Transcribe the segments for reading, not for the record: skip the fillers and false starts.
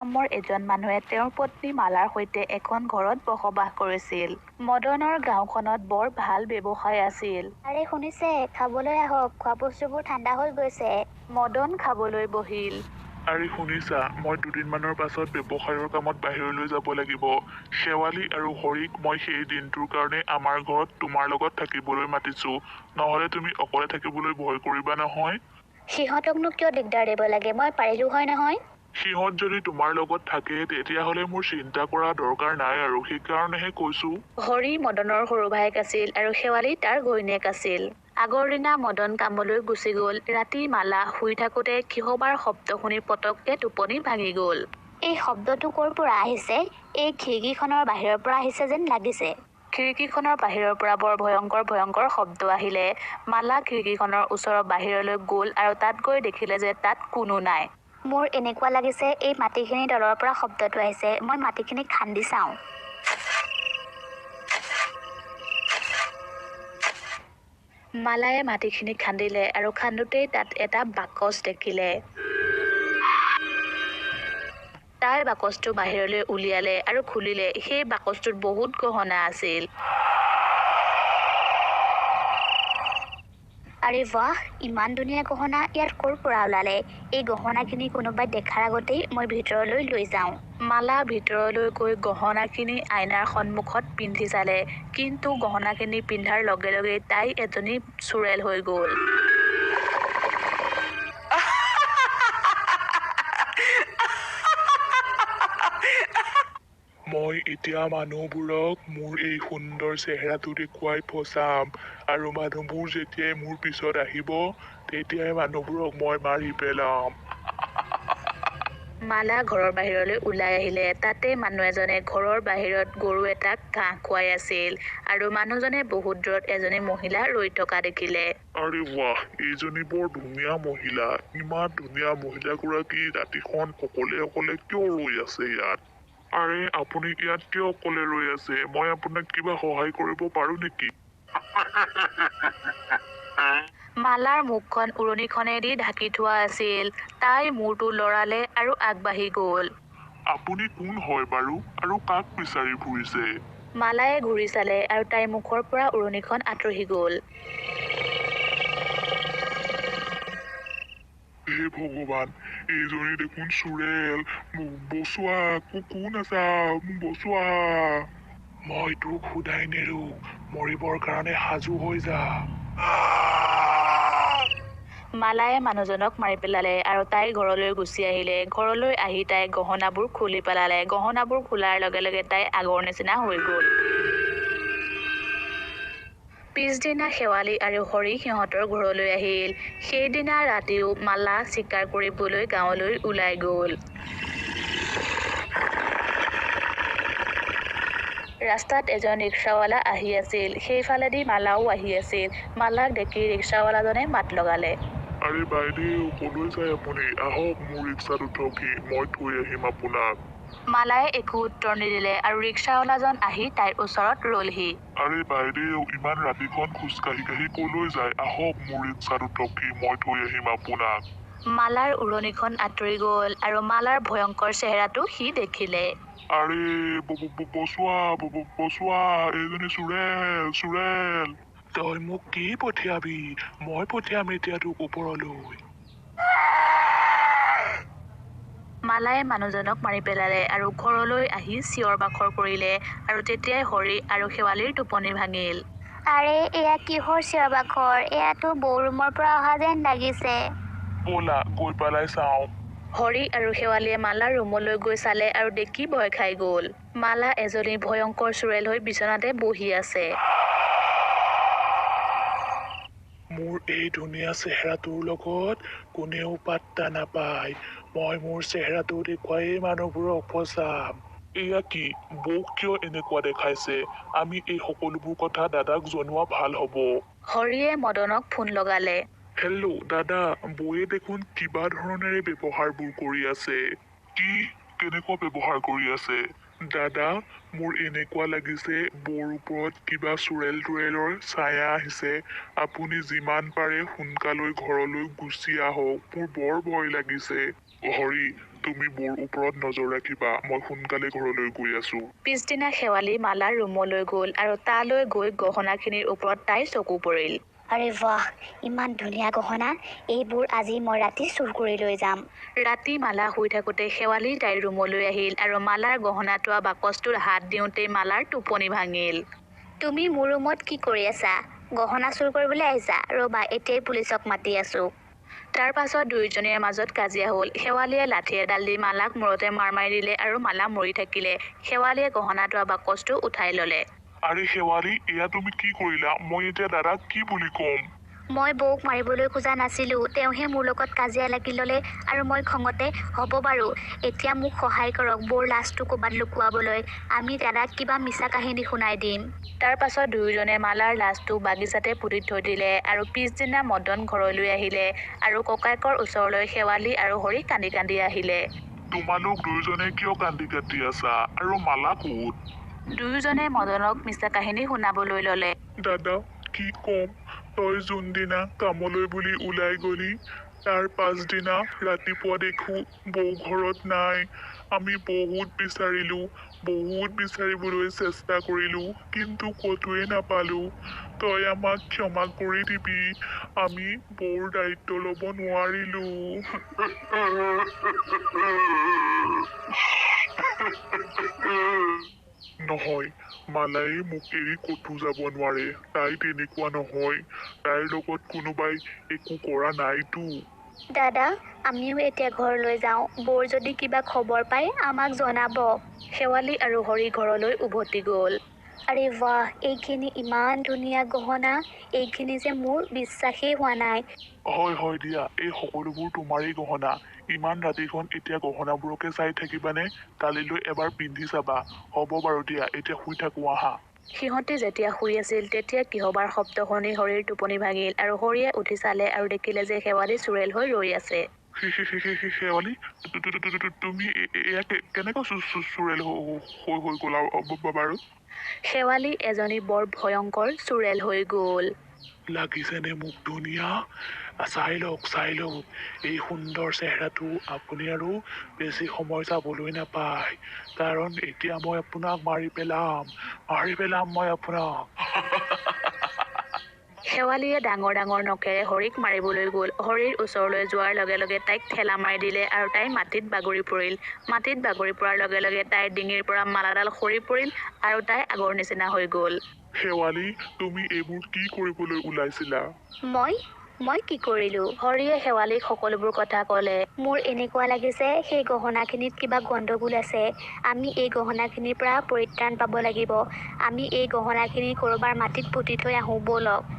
নামৰ এজন মানুহে তেওঁৰ পত্নী মালাৰ সৈতে এখন ঘৰত বসবাস কৰিছিল। মদনৰ গাঁওখনত বৰ ভাল ব্যৱসায় আছিল। আৰে শুনিছে, খাবলৈ আহক, খোৱা বস্তুবোৰ ঠাণ্ডা হৈ গৈছে। মদন খাবলৈ বহিল। আৰে শুনিছা, মই দুদিনমানৰ পাছত ব্যৱসায়ৰ কামত বাহিৰলৈ যাব লাগিব। শেৱালি আৰু হৰিক মই সেই দিনটোৰ কাৰণে আমাৰ ঘৰত তোমাৰ লগত থাকিবলৈ মাতিছো। নহ'লে তুমি অকলে থাকিবলৈ ভয় কৰিবা নহয়। সিহঁতকনো কিয় দিগদাৰ দিব লাগে, মই পাৰিলো হয় নহয়। সিহঁত যদি তোমাৰ লগত থাকে তেতিয়াহ'লে মোৰ চিন্তা কৰা দৰকাৰ নাই আৰু সেইকাৰণেহে কৈছো। হৰি মদনৰ সৰু ভায়েক আছিল আৰু শেৱালি তাৰ ঘৈণীয়েক আছিল। আগৰ দিনা মদন কামলৈ গুচি গ'ল। ৰাতি মালা শুই থাকোতে কিহবাৰ শব্দ শুনি পটককে টোপনি ভাঙি গ'ল। এই শব্দটো ক'ৰ পৰা আহিছে? এই খিৰিকীখনৰ বাহিৰৰ পৰা আহিছে যেন লাগিছে। খিৰিকীখনৰ বাহিৰৰ পৰা বৰ ভয়ংকৰ শব্দ আহিলে। মালা খিৰিকীখনৰ ওচৰৰ বাহিৰলৈ গ'ল আৰু তাত গৈ দেখিলে যে তাত কোনো নাই। মোৰ এনেকুৱা লাগিছে এই মাটিখিনিৰ তলৰ পৰা শব্দটো আহিছে। মই মাটিখিনি খান্দি চাওঁ। মালায়ে মাটিখিনি খান্দিলে আৰু খান্দোতেই তাত এটা বাকচ দেখিলে। তাই বাকচটো বাহিৰলৈ উলিয়ালে আৰু খুলিলে। সেই বাকচটোত বহুত গহনা আছিল। আৰে বাহ, ইমান ধুনীয়া গহনা ইয়াত ক'ৰ পৰা ওলালে? এই গহনাখিনি কোনোবাই দেখাৰ আগতেই মই ভিতৰলৈ লৈ যাওঁ। মালা ভিতৰলৈ গৈ গহনাখিনি আইনাৰ সন্মুখত পিন্ধি চালে, কিন্তু গহনাখিনি পিন্ধাৰ লগে লগে তাই এজনী চুৰেল হৈ গ'ল। মই এতিয়া মানুহবোৰক মোৰ এই সুন্দৰ চেহেৰাটো দেখুৱাই ফচাম আৰু মানুহবোৰ যেতিয়াই মোৰ পিছত আহিব তেতিয়াই মানুহবোৰক মই মাৰি পেলাম। মালা ঘৰৰ বাহিৰলৈ ওলাই আহিলে। তাতে মানুহ এজনে ঘৰৰ বাহিৰত গৰু এটাক ঘাঁহ খুৱাই আছিল আৰু মানুহজনে বহুত দূৰত এজনী মহিলা ৰৈ থকা দেখিলে। আৰে বাহ, এইজনী বৰ ধুনীয়া মহিলা। ইমান ধুনীয়া মহিলাগৰাকী ৰাতিখন অকলে কিয় ৰৈ আছে ইয়াত? আৰে আপুনি ইয়াত কিয় অকলে ৰৈ আছে? মই আপোনাক কিবা সহায় কৰিব পাৰো নেকি? মালাৰ মুখখন উৰণিখনেদি ঢাকি থোৱা আছিল। তাই মূৰটো লৰালে আৰু আগবাঢ়ি গ'ল। আপুনি কোন হয় বাৰু আৰু কাক বিচাৰি ফুৰিছে? মালায়ে ঘূৰি চালে আৰু তাইৰ মুখৰ পৰা উৰণিখন আঁতৰি গ'ল। হে ভগৱান, এইজনী দেখোন চুৰেল। বচোৱা, কোন আছা? মোক বচোৱা। মই তোক সোধাই নেৰো, মৰিবৰ কাৰণে সাজু হৈ যা। মালায়ে মানুহজনক মাৰি পেলালে আৰু তাই ঘৰলৈ গুচি আহিলে। ঘৰলৈ আহি তাই গহনাবোৰ খুলি পেলালে। গহনাবোৰ খোলাৰ লগে লগে তাই আগৰ নিচিনা হৈ গ'ল। পিছদিনা শেৱালি আৰু হৰি সিহঁতৰ ঘৰলৈ আহিল। সেইদিনা ৰাতিও মালা চিকাৰ কৰিবলৈ গাঁৱলৈ ওলাই গ'ল। ৰাস্তাত এজন ৰিক্সাৱালা আহি আছিল। সেইফালেদি মালাও আহি আছিল। মালাক দেখি ৰিক্সাৱালাজনে মাত লগালে। আৰে বাইদেউ, কলৈ যায় আপুনি? আহক মোৰ ৰিক্সাত উঠকহি, মই থৈ আহিম আপোনাক। মালায়ে একো উত্তৰ নিদিলে আৰু ৰিক্সাৱালাজন আহি তাইৰ ওচৰত ৰলহি। আৰে বাইদেউ, ইমান ৰাতিখন খোজকাঢ়ি কলৈ যায়? আহক মোৰ ৰিক্সাত উঠকহি, মই থৈ আহিম আপোনাক। মালাৰ উৰণিখন আঁতৰি গ'ল আৰু মালাৰ ভয়ংকৰ চেহেৰাটো সি দেখিলে। আৰে বচোৱা, এইজনী চুৰেল। তই মোক কি পঠিয়াবি? মই পঠিয়াম এতিয়া তোক ওপৰলৈ। মালায়ে মানুহজনক মাৰি পেলালে আৰু ঘৰলৈ আহি চিঞৰ বাখৰ কৰিলে আৰু তেতিয়াই হৰি আৰু শেৱালিৰ টোপনি ভাঙিল। আৰে এয়া কিহৰ চিঞৰ বাখৰ? এয়াতো বৌ ৰুমৰ পৰা অহা যেন লাগিছে। ব'লা গৈ পেলাই চাওঁ। হৰি আৰু শেৱালিয়ে মালাৰ ৰুমলৈ গৈ চালে আৰু দেখি ভয় খাই গ'ল। মালা এজনী ভয়ংকৰ চুৰেল হৈ বিচনাতে বহি আছে। মোৰ এই ধুনীয়া চেহেৰাটোৰ লগত কোনেও পাত্তা নাপায়। মই মোৰ চেহেৰাটো দেখুৱাই মানুহবোৰক ফচাম। এয়া কি? বৌক কিয় এনেকুৱা দেখাইছে? আমি এই সকলোবোৰ কথা দাদাক জনোৱা ভাল হ'ব। হৰিয়ে মদনক ফোন লগালে। হেল্ল' দাদা, বৌয়ে দেখোন কিবা ধৰণেৰে ব্যৱহাৰবোৰ কৰি আছে। কি? কেনেকুৱা ব্যৱহাৰ কৰি আছে? দাদা, মোৰ এনেকুৱা লাগিছে বৌৰ ওপৰত কিবা চুৰেলৰ ছায়া আহিছে। আপুনি যিমান পাৰে সোনকালে ঘৰলৈ গুচি আহক। মোৰ বৰ ভয় লাগিছে। হৰি, তুমি মোৰ ওপৰত নজৰ ৰাখিবা মই সোনকালে ঘৰলৈ গৈ আছো পিছদিনা শেৱালি মালাৰ ৰুমলৈ গ'ল আৰু তালৈ গৈ গহনাখিনিৰ ওপৰত তাইৰ চকু পৰিল আৰে বাহ ইমান ধুনীয়া গহনা এইবোৰ আজি মই ৰাতি চুৰ কৰি লৈ যাম ৰাতি মালা শুই থাকোঁতে শেৱালি তাইৰ ৰুমলৈ আহিল আৰু মালাৰ গহনা থোৱা বাকচটোত হাত দিওঁতেই মালাৰ টোপনি ভাঙিল তুমি মোৰ ৰুমত কি কৰি আছা গহনা চুৰ কৰিবলৈ আহিছা ৰ'বা এতিয়াই পুলিচক মাতি আছো তাৰ পাছত দুয়োজনীৰ মাজত কাজিয়া হ'ল শেৱালিয়ে লাঠি এডাল দি মালাক মূৰতে মাৰ মাৰি দিলে আৰু মালা মৰি থাকিলে শেৱালিয়ে গহনা থোৱা বাকচটো উঠাই ল'লে আৰে শেৱালি এয়া তুমি কি কৰিলা মই এতিয়া দাদাক কি বুলি ক'ম মই বৌক মাৰিবলৈ খোজা নাছিলো তেওঁহে মোৰ লগত কাজিয়া লাগি ল'লে আৰু মই খঙতে হ'ব বাৰু এতিয়া মোক সহায় কৰক বৌৰ লাজটো ক'বাত লুকুৱাবলৈ আমি দাদাক কিবা মিছা কাহিনী শুনাই দিম তাৰ পাছত দুয়োজনে মালাৰ লাজটো বাগিচাতে পুতি থৈ দিলে আৰু পিছদিনা মদন ঘৰলৈ আহিলে আৰু ককায়েকৰ ওচৰলৈ শেৱালি আৰু হৰি কান্দি কান্দি আহিলে তোমালোক দুয়োজনে কিয় কান্দি কাটি আছা আৰু মালা ক'ত দুয়োজনে মদনক মিছা কাহিনী শুনাবলৈ ল'লে দাদা কি ক'ম তই যোনদিনা কামলৈ বুলি ওলাই গলি তাৰ পাছদিনা ৰাতিপুৱা দেখো বৌ ঘৰত নাই আমি বহুত বিচাৰিবলৈ চেষ্টা কৰিলো কিন্তু ক'তোৱে নাপালো তই আমাক ক্ষমা কৰি দিবি আমি বৌৰ দায়িত্ব ল'ব নোৱাৰিলো নহয় মালাই মোক এৰি ক'তো যাব নোৱাৰে তাই তেনেকুৱা নহয় তাইৰ লগত কোনোবাই একো কৰা নাইতো দাদা আমিও এতিয়া ঘৰলৈ যাওঁ বৌৰ যদি কিবা খবৰ পায় আমাক জনাব শেৱালি আৰু হৰি ঘৰলৈ উভতি গ'ল আৰে বাহ এইখিনি ইমান ধুনীয়া গহনা এইখিনি যে মোৰ বিশ্বাসেই হোৱা নাই হয় দিয়া এই সকলোবোৰ তোমাৰেই গহনা ইমান ৰাতিখন এতিয়া গহনাবোৰকে চাই থাকিবানে কালিলৈ এবাৰ পিন্ধি চাবা হ'ব বাৰু দিয়া এতিয়া শুই থাকো আহা সিহঁতে যেতিয়া শুই আছিল তেতিয়া কিহবাৰ শব্দ শুনি হৰিৰ টোপনি ভাঙিল আৰু হৰিয়ে উঠি চালে আৰু দেখিলে যে শেৱালি চুৰেল হৈ ৰৈ আছে শেৱালি তুমি এয়া কেনেকৈ চুৰেল হৈ গ'লা বাৰু শেৱালি এজনী বৰ ভয়ংকৰ চুৰেল হৈ গ'ল লাগিছেনে মোক ধুনীয়া চাই লওক এই সুন্দৰ চেহেৰাটো আপুনি আৰু বেছি সময় চাবলৈ নাপায় কাৰণ এতিয়া মই আপোনাক মাৰি পেলাম মই আপোনাক শেৱালিয়ে ডাঙৰ ডাঙৰ নখেৰে হৰিক মাৰিবলৈ গ'ল হৰিৰ ওচৰলৈ যোৱাৰ লগে লগে তাইক ঠেলা মাৰি দিলে আৰু তাই মাটিত বাগৰি পৰিল মাটিত বাগৰি পৰাৰ লগে লগে তাইৰ ডিঙিৰ পৰা মালাডাল সৰি পৰিল আৰু তাই আগৰ নিচিনা হৈ গ'ল শেৱালি তুমি এইবোৰ কি কৰিবলৈ ওলাইছিলা মই কি কৰিলো হৰিয়ে শেৱালিক সকলোবোৰ কথা ক'লে মোৰ এনেকুৱা লাগিছে সেই গহনাখিনিত কিবা গণ্ডগোল আছে আমি এই গহনাখিনিৰ পৰা পৰিত্ৰাণ পাব লাগিব আমি এই গহনাখিনি ক'ৰবাৰ মাটিত পুতি থৈ আহোঁ ব'লক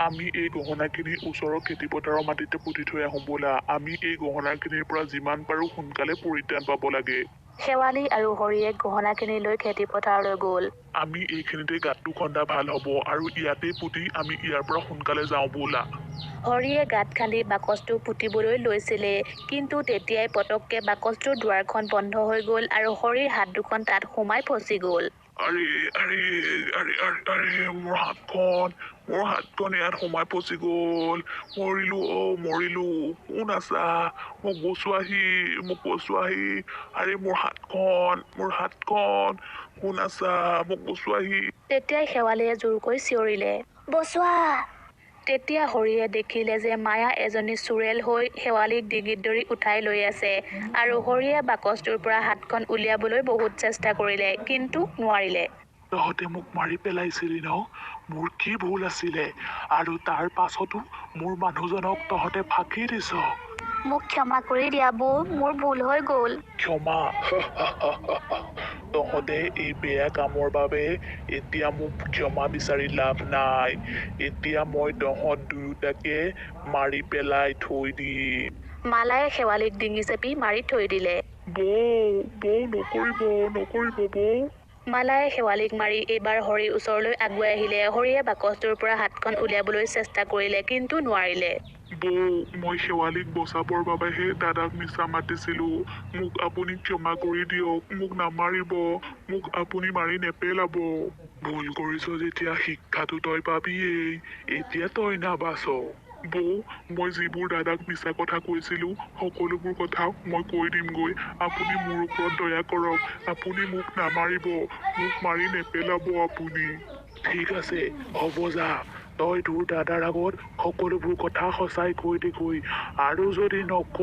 আমি এই গহনাখিনি ওচৰৰ খেতিপথাৰৰ মাটিতে পুতি থৈ আহোঁ ব'লা আমি এই গহনাখিনিৰ পৰা যিমান পাৰোঁ সোনকালে পৰিত্ৰাণ পাব লাগে শেৱালি আৰু হৰিয়ে গহনাখিনি লৈ খেতিপথাৰলৈ গ'ল আমি এইখিনিতে গাঁতটো খন্দা ভাল হ'ব আৰু ইয়াতে পুতি আমি ইয়াৰ পৰা সোনকালে যাওঁ ব'লা হৰিয়ে গাঁত খান্দি বাকচটো পুতিবলৈ লৈছিলে কিন্তু তেতিয়াই পটককে বাকচটোৰ দুৱাৰখন বন্ধ হৈ গ'ল আৰু হৰিৰ হাত দুখন তাত সোমাই ফচি গ'ল আৰে মোৰ হাতখন ইয়াত সোমাই ফচি গ'ল মৰিলো কোন আছা মোক বচোৱাহি আৰে মোৰ হাতখন কোন আছা মোক বচোৱাহি তেতিয়াই শেৱালিয়ে জোৰকৈ চিঞৰিলে বচোৱা তেতিয়া হৰিয়ে দেখিলে যে মায়া এজনী চুৰেল হৈ শেৱালিক ডিঙিত ধৰি উঠাই লৈ আছে আৰু হৰিয়ে বাকচটোৰ পৰা হাতখন উলিয়াবলৈ বহুত চেষ্টা কৰিলে কিন্তু নোৱাৰিলে তহঁতে মোক মাৰি পেলাইছিলি ন মোৰ কি ভুল আছিলে আৰু তাৰ পাছতো মোৰ মানুহজনক তহঁতে ফাঁকি দিছ মোক ক্ষমা কৰি দিয়া বৌ মোৰ ভুল হৈ গ'ল ক্ষমা তহঁতে এই বেয়া কামৰ বাবে এতিয়া মোক ক্ষমা বিচাৰি লাভ নাই এতিয়া মই তহঁত দুয়োটাকে মাৰি পেলাই থৈ দিম মালায়ে শেৱালিক ডিঙি চেপি মাৰি থৈ দিলে বৌ নকৰিব বৌ মালায়ে শেৱালিক মাৰি এইবাৰ হৰিৰ ওচৰলৈ আগুৱাই আহিলে হৰিয়ে বাকচটোৰ পৰা হাতখন উলিয়াবলৈ চেষ্টা কৰিলে কিন্তু নোৱাৰিলে বৌ মই শেৱালিক বচাবৰ বাবেহে দাদাক মিছা মাতিছিলো মোক আপুনি ক্ষমা কৰি দিয়ক মোক নামাৰিব মোক আপুনি মাৰি নেপেলাব ভুল কৰিছ যেতিয়া শিক্ষাটো তই পাবিয়েই এতিয়া তই নাবাচ বৌ মই যিবোৰ দাদাক মিছা কথা কৈছিলোঁ সকলোবোৰ কথা মই কৈ দিমগৈ আপুনি মোৰ ওপৰত দয়া কৰক আপুনি মোক নামাৰিব মোক মাৰি নেপেলাব আপুনি ঠিক আছে হ'ব যা তই তোৰ দাদাৰ আগত সকলোবোৰ কথা সঁচাই কৈ দিগৈ আৰু যদি নক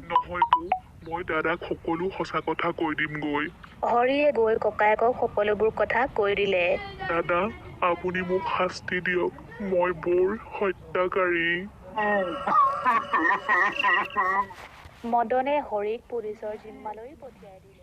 নহয় বৌ মই দাদাক সকলো সঁচা কথা কৈ দিমগৈ হৰিয়ে গৈ ককায়েকক সকলোবোৰ কথা কৈ দিলে দাদা আপুনি মোক শাস্তি দিয়ক মই বৰ হত্যাকাৰী মদনে হৰিক পুলিচৰ জিম্মালৈ পঠিয়াই দিলে